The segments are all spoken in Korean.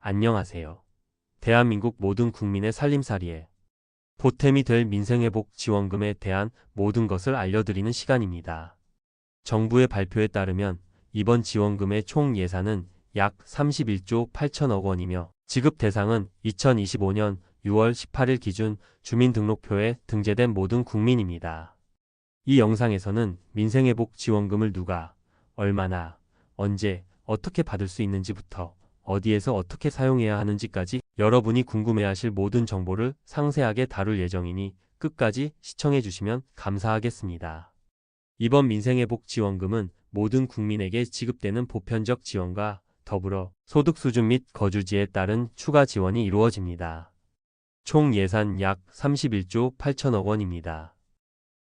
안녕하세요. 대한민국 모든 국민의 살림살이에 보탬이 될 민생회복 지원금에 대한 모든 것을 알려드리는 시간입니다. 정부의 발표에 따르면 이번 지원금의 총 예산은 약 31조 8천억 원이며 지급 대상은 2025년 6월 18일 기준 주민등록표에 등재된 모든 국민입니다. 이 영상에서는 민생회복 지원금을 누가, 얼마나, 언제, 어떻게 받을 수 있는지부터 어디에서 어떻게 사용해야 하는지까지 여러분이 궁금해하실 모든 정보를 상세하게 다룰 예정이니 끝까지 시청해 주시면 감사하겠습니다. 이번 민생회복 지원금은 모든 국민에게 지급되는 보편적 지원과 더불어 소득 수준 및 거주지에 따른 추가 지원이 이루어집니다. 총 예산 약 31조 8천억 원입니다.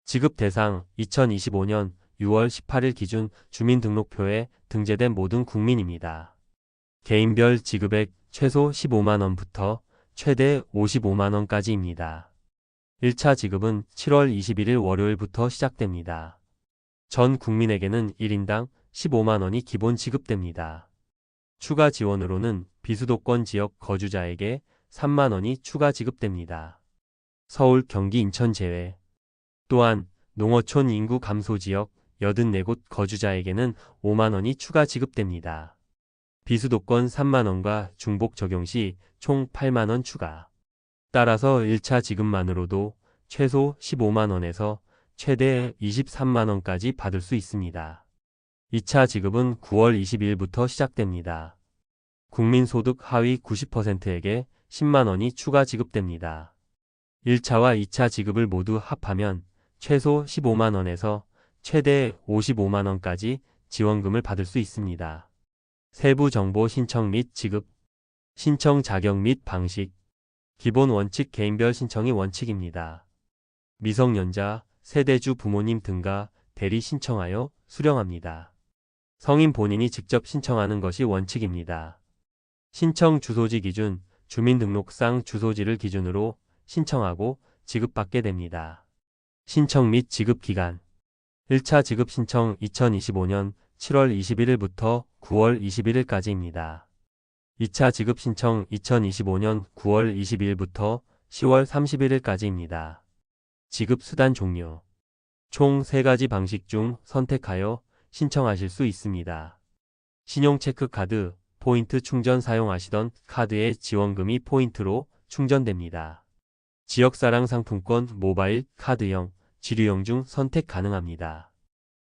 지급 대상 2025년 6월 18일 기준 주민등록표에 등재된 모든 국민입니다. 개인별 지급액 최소 15만원부터 최대 55만원까지입니다. 1차 지급은 7월 21일 월요일부터 시작됩니다. 전 국민에게는 1인당 15만원이 기본 지급됩니다. 추가 지원으로는 비수도권 지역 거주자에게 3만원이 추가 지급됩니다. 서울, 경기, 인천 제외. 또한 농어촌 인구 감소 지역 84곳 거주자에게는 5만원이 추가 지급됩니다. 비수도권 3만원과 중복 적용 시 총 8만원 추가. 따라서 1차 지급만으로도 최소 15만원에서 최대 23만원까지 받을 수 있습니다. 2차 지급은 9월 22일부터 시작됩니다. 국민소득 하위 90%에게 10만원이 추가 지급됩니다. 1차와 2차 지급을 모두 합하면 최소 15만원에서 최대 55만원까지 지원금을 받을 수 있습니다. 세부 정보 신청 및 지급, 신청 자격 및 방식, 기본 원칙 개인별 신청이 원칙입니다. 미성년자, 세대주 부모님 등과 대리 신청하여 수령합니다. 성인 본인이 직접 신청하는 것이 원칙입니다. 신청 주소지 기준, 주민등록상 주소지를 기준으로 신청하고 지급받게 됩니다. 신청 및 지급 기간 1차 지급 신청 2025년 7월 21일부터 9월 21일까지입니다. 2차 지급 신청 2025년 9월 22일부터 10월 31일까지입니다. 지급 수단 종류 총 3가지 방식 중 선택하여 신청하실 수 있습니다. 신용체크카드, 포인트 충전 사용하시던 카드의 지원금이 포인트로 충전됩니다. 지역사랑 상품권, 모바일, 카드형, 지류형 중 선택 가능합니다.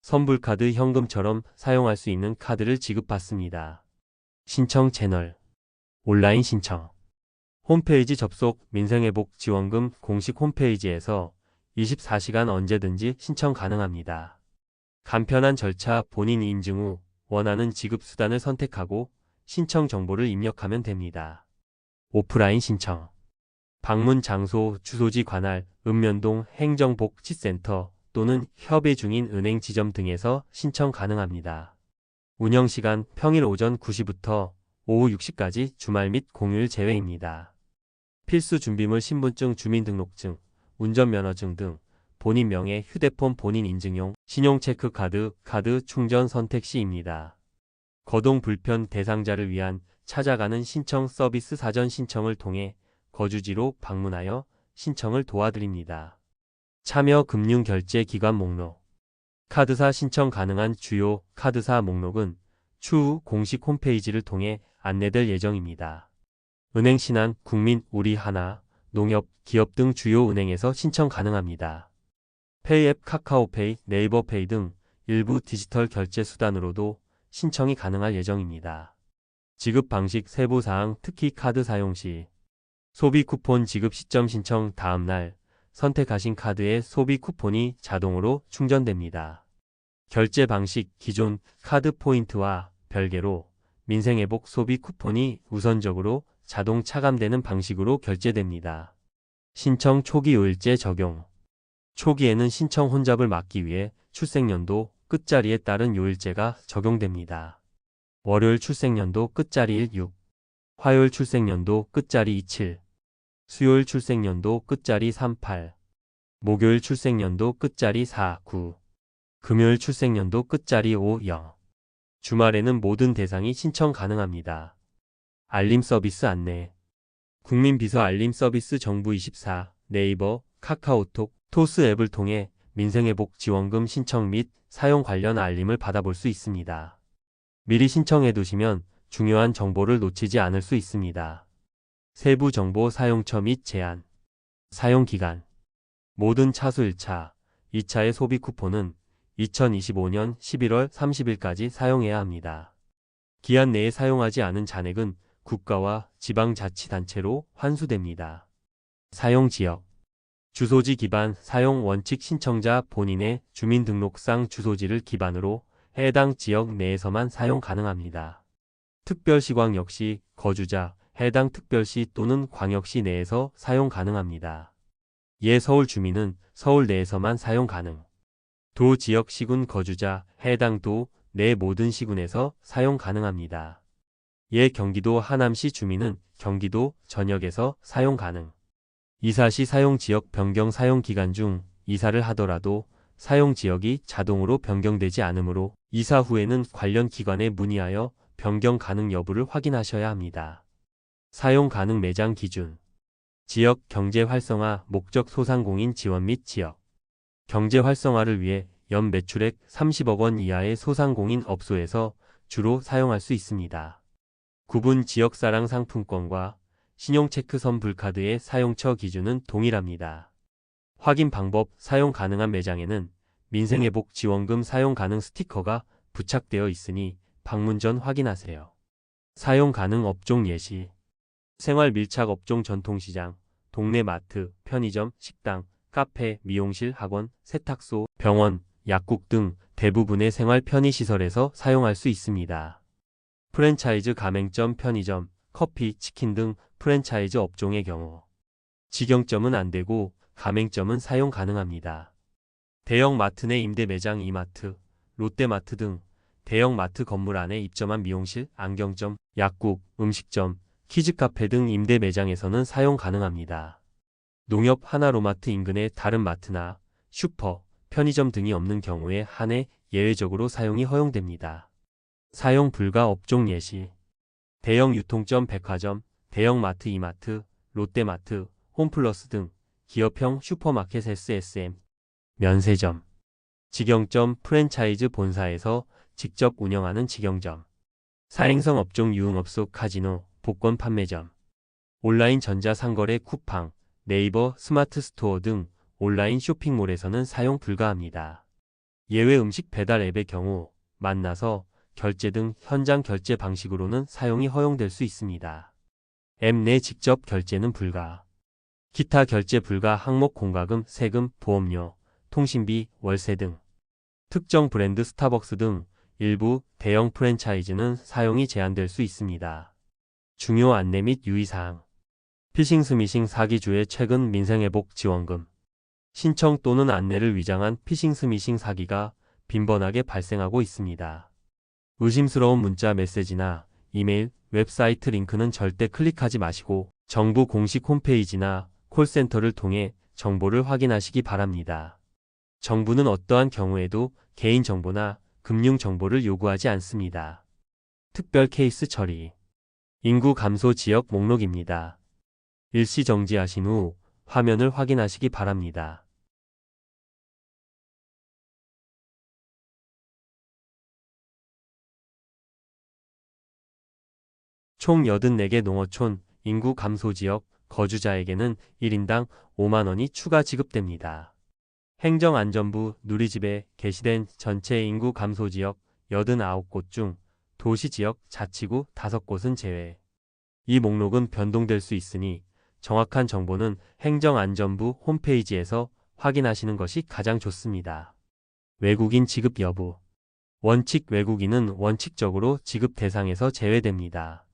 선불카드 현금처럼 사용할 수 있는 카드를 지급받습니다. 신청 채널 온라인 신청 홈페이지 접속 민생회복 지원금 공식 홈페이지에서 24시간 언제든지 신청 가능합니다. 간편한 절차 본인 인증 후 원하는 지급 수단을 선택하고 신청 정보를 입력하면 됩니다. 오프라인 신청 방문 장소, 주소지 관할, 읍면동 행정복지센터 또는 협의 중인 은행 지점 등에서 신청 가능합니다. 운영시간 평일 오전 9시부터 오후 6시까지 주말 및 공휴일 제외입니다. 필수 준비물 신분증, 주민등록증, 운전면허증 등 본인 명의 휴대폰 본인 인증용 신용체크카드, 카드 충전 선택 시입니다. 거동 불편 대상자를 위한 찾아가는 신청 서비스 사전 신청을 통해 거주지로 방문하여 신청을 도와드립니다. 참여 금융 결제 기관 목록 카드사 신청 가능한 주요 카드사 목록은 추후 공식 홈페이지를 통해 안내될 예정입니다. 은행 신한, 국민, 우리하나, 농협, 기업 등 주요 은행에서 신청 가능합니다. 페이앱, 카카오페이, 네이버페이 등 일부 디지털 결제 수단으로도 신청이 가능할 예정입니다. 지급 방식 세부사항 특히 카드 사용 시 소비 쿠폰 지급 시점 신청 다음날 선택하신 카드의 소비 쿠폰이 자동으로 충전됩니다. 결제 방식 기존 카드 포인트와 별개로 민생회복 소비 쿠폰이 우선적으로 자동 차감되는 방식으로 결제됩니다. 신청 초기 요일제 적용 초기에는 신청 혼잡을 막기 위해 출생연도 끝자리에 따른 요일제가 적용됩니다. 월요일 출생연도 끝자리 16, 화요일 출생연도 끝자리 27, 수요일 출생연도 끝자리 38, 목요일 출생연도 끝자리 49, 금요일 출생연도 끝자리 50. 주말에는 모든 대상이 신청 가능합니다. 알림 서비스 안내. 국민비서 알림 서비스 정부24, 네이버, 카카오톡, 토스 앱을 통해 민생회복 지원금 신청 및 사용 관련 알림을 받아볼 수 있습니다. 미리 신청해 두시면 중요한 정보를 놓치지 않을 수 있습니다. 세부 정보 사용처 및 제한. 사용기간. 모든 차수 1차, 2차의 소비 쿠폰은 2025년 11월 30일까지 사용해야 합니다. 기한 내에 사용하지 않은 잔액은 국가와 지방자치단체로 환수됩니다. 사용지역. 주소지 기반 사용 원칙 신청자 본인의 주민등록상 주소지를 기반으로 해당 지역 내에서만 사용 가능합니다. 특별시광 역시 거주자, 해당 특별시 또는 광역시 내에서 사용 가능합니다. 예 서울 주민은 서울 내에서만 사용 가능. 도 지역 시군 거주자, 해당 도 내 모든 시군에서 사용 가능합니다. 예 경기도 하남시 주민은 경기도 전역에서 사용 가능. 이사시 사용 지역 변경 사용 기간 중 이사를 하더라도 사용 지역이 자동으로 변경되지 않으므로 이사 후에는 관련 기관에 문의하여 변경 가능 여부를 확인하셔야 합니다. 사용 가능 매장 기준. 지역 경제 활성화 목적 소상공인 지원 및 지역 경제 활성화를 위해 연 매출액 30억 원 이하의 소상공인 업소에서 주로 사용할 수 있습니다. 구분 지역사랑 상품권과 신용체크 선불카드의 사용처 기준은 동일합니다. 확인 방법. 사용 가능한 매장에는 민생회복 지원금 사용 가능 스티커가 부착되어 있으니 방문 전 확인하세요. 사용 가능 업종 예시. 생활 밀착 업종 전통시장, 동네 마트, 편의점, 식당, 카페, 미용실, 학원, 세탁소, 병원, 약국 등 대부분의 생활 편의시설에서 사용할 수 있습니다. 프랜차이즈 가맹점, 편의점, 커피, 치킨 등 프랜차이즈 업종의 경우 직영점은 안되고 가맹점은 사용 가능합니다. 대형 마트 내 임대 매장 이마트, 롯데마트 등 대형 마트 건물 안에 입점한 미용실, 안경점, 약국, 음식점, 키즈카페 등 임대 매장에서는 사용 가능합니다. 농협 하나로마트 인근의 다른 마트나 슈퍼, 편의점 등이 없는 경우에 한해 예외적으로 사용이 허용됩니다. 사용 불가 업종 예시. 대형 유통점 백화점, 대형마트 이마트, 롯데마트, 홈플러스 등 기업형 슈퍼마켓 SSM, 면세점, 직영점 프랜차이즈 본사에서 직접 운영하는 직영점, 사행성 업종 유흥업소 카지노, 복권 판매점, 온라인 전자상거래 쿠팡, 네이버 스마트 스토어 등 온라인 쇼핑몰에서는 사용 불가합니다. 예외 음식 배달 앱의 경우 만나서 결제 등 현장 결제 방식으로는 사용이 허용될 수 있습니다. 앱 내 직접 결제는 불가. 기타 결제 불가 항목 공과금, 세금, 보험료, 통신비, 월세 등. 특정 브랜드 스타벅스 등 일부 대형 프랜차이즈는 사용이 제한될 수 있습니다. 중요 안내 및 유의사항. 피싱 스미싱 사기주의 최근 민생회복 지원금 신청 또는 안내를 위장한 피싱 스미싱 사기가 빈번하게 발생하고 있습니다. 의심스러운 문자 메시지나 이메일, 웹사이트 링크는 절대 클릭하지 마시고 정부 공식 홈페이지나 콜센터를 통해 정보를 확인하시기 바랍니다. 정부는 어떠한 경우에도 개인정보나 금융정보를 요구하지 않습니다. 특별 케이스 처리. 인구 감소 지역 목록입니다. 일시 정지하신 후 화면을 확인하시기 바랍니다. 총 84개 농어촌 인구 감소 지역 거주자에게는 1인당 5만 원이 추가 지급됩니다. 행정안전부 누리집에 게시된 전체 인구 감소 지역 89곳 중 도시지역 자치구 5곳은 제외. 이 목록은 변동될 수 있으니 정확한 정보는 행정안전부 홈페이지에서 확인하시는 것이 가장 좋습니다. 외국인 지급 여부. 원칙 외국인은 원칙적으로 지급 대상에서 제외됩니다.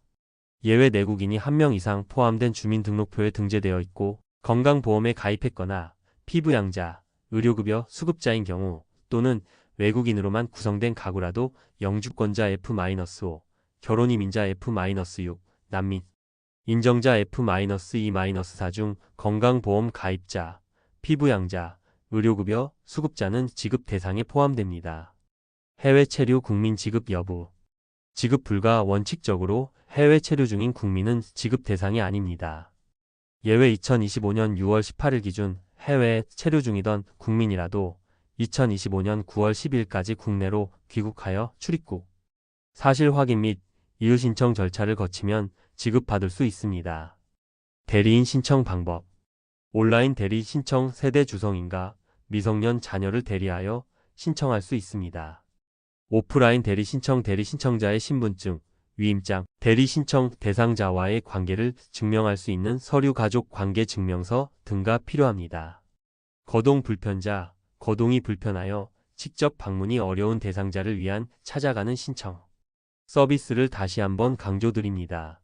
예외 내국인이 1명 이상 포함된 주민등록표에 등재되어 있고 건강보험에 가입했거나 피부양자, 의료급여 수급자인 경우 또는 외국인으로만 구성된 가구라도 영주권자 F-5, 결혼이민자 F-6, 난민, 인정자 F-2-4 중 건강보험 가입자, 피부양자, 의료급여 수급자는 지급 대상에 포함됩니다. 해외 체류 국민 지급 여부. 지급 불가. 원칙적으로 해외 체류 중인 국민은 지급 대상이 아닙니다. 예외 2025년 6월 18일 기준 해외에 체류 중이던 국민이라도 2025년 9월 10일까지 국내로 귀국하여 출입국, 사실 확인 및 이유 신청 절차를 거치면 지급받을 수 있습니다. 대리인 신청 방법. 온라인 대리 신청 세대 주성인가 미성년 자녀를 대리하여 신청할 수 있습니다. 오프라인 대리 신청자의 신분증, 위임장, 대리 신청 대상자와의 관계를 증명할 수 있는 서류 가족 관계 증명서 등가 필요합니다. 거동 불편자, 거동이 불편하여 직접 방문이 어려운 대상자를 위한 찾아가는 신청 서비스를 다시 한번 강조드립니다.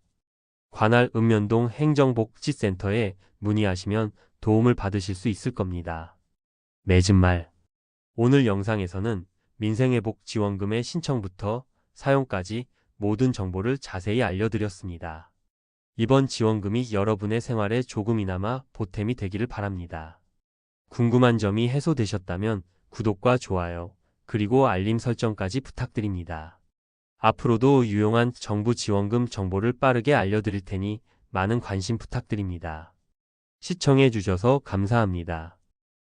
관할 읍면동 행정복지센터에 문의하시면 도움을 받으실 수 있을 겁니다. 맺은 말. 오늘 영상에서는 민생회복 지원금의 신청부터 사용까지 모든 정보를 자세히 알려드렸습니다. 이번 지원금이 여러분의 생활에 조금이나마 보탬이 되기를 바랍니다. 궁금한 점이 해소되셨다면 구독과 좋아요, 그리고 알림 설정까지 부탁드립니다. 앞으로도 유용한 정부 지원금 정보를 빠르게 알려드릴 테니 많은 관심 부탁드립니다. 시청해 주셔서 감사합니다.